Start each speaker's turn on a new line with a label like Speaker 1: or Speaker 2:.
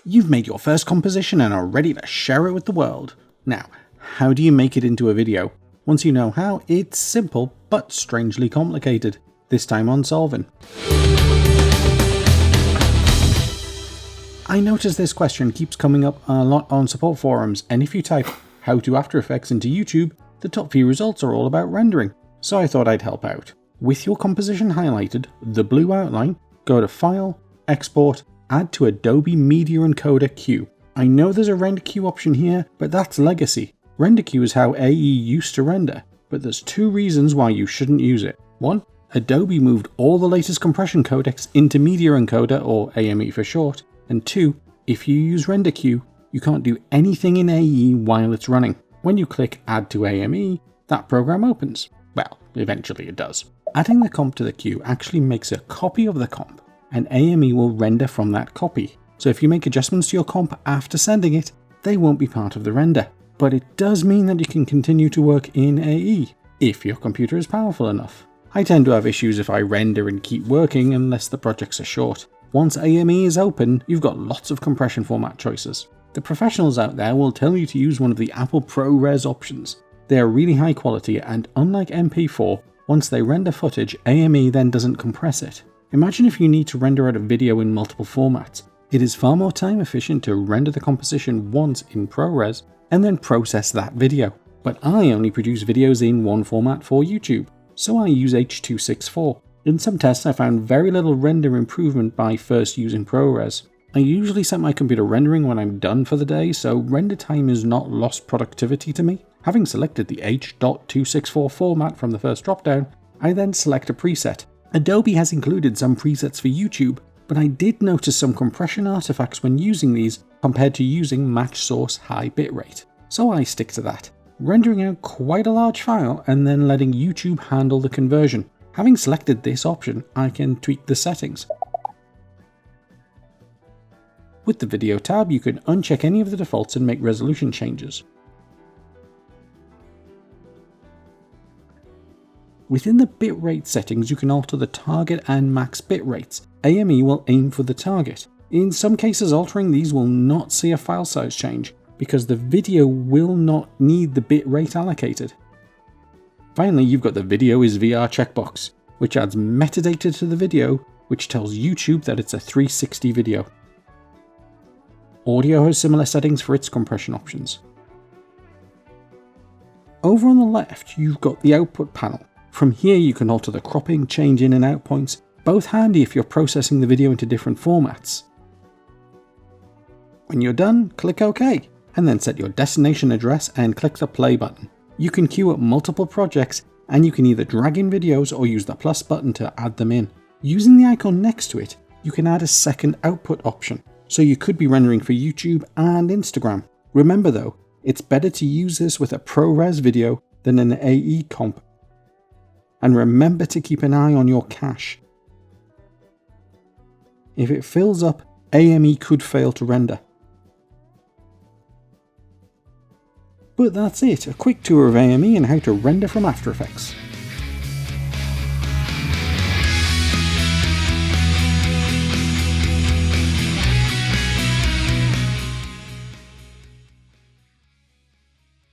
Speaker 1: You've made your first composition and are ready to share it with the world. Now, how do you make it into a video? Once you know how, it's simple but strangely complicated. This time on Solving. I notice this question keeps coming up a lot on support forums, and if you type how to After Effects into YouTube, the top few results are all about rendering. So I thought I'd help out. With your composition highlighted, the blue outline, go to File, Export, Add to Adobe Media Encoder Queue. I know there's a render queue option here, but that's legacy. Render queue is how AE used to render, but there's two reasons why you shouldn't use it. One, Adobe moved all the latest compression codecs into Media Encoder, or AME for short, and two, if you use render queue, you can't do anything in AE while it's running. When you click Add to AME, that program opens. Well, eventually it does. Adding the comp to the queue actually makes a copy of the comp, and AME will render from that copy. So if you make adjustments to your comp after sending it, they won't be part of the render. But it does mean that you can continue to work in AE, if your computer is powerful enough. I tend to have issues if I render and keep working unless the projects are short. Once AME is open, you've got lots of compression format choices. The professionals out there will tell you to use one of the Apple ProRes options. They are really high quality, and unlike MP4, once they render footage, AME then doesn't compress it. Imagine if you need to render out a video in multiple formats. It is far more time efficient to render the composition once in ProRes and then process that video. But I only produce videos in one format for YouTube, so I use H.264. In some tests I found very little render improvement by first using ProRes. I usually set my computer rendering when I'm done for the day, so render time is not lost productivity to me. Having selected the H.264 format from the first dropdown, I then select a preset. Adobe has included some presets for YouTube, but I did notice some compression artifacts when using these compared to using match source high bitrate, so I stick to that, rendering out quite a large file and then letting YouTube handle the conversion. Having selected this option, I can tweak the settings. With the Video tab, you can uncheck any of the defaults and make resolution changes. Within the bitrate settings, you can alter the target and max bit rates. AME will aim for the target. In some cases, altering these will not see a file size change, because the video will not need the bit rate allocated. Finally, you've got the Video is VR checkbox, which adds metadata to the video, which tells YouTube that it's a 360 video. Audio has similar settings for its compression options. Over on the left, you've got the output panel. From here you can alter the cropping, change in and out points, both handy if you're processing the video into different formats. When you're done, click OK, and then set your destination address and click the play button. You can queue up multiple projects, and you can either drag in videos or use the plus button to add them in. Using the icon next to it, you can add a second output option, so you could be rendering for YouTube and Instagram. Remember though, it's better to use this with a ProRes video than an AE comp. And remember to keep an eye on your cache. If it fills up, AME could fail to render. But that's it, a quick tour of AME and how to render from After Effects.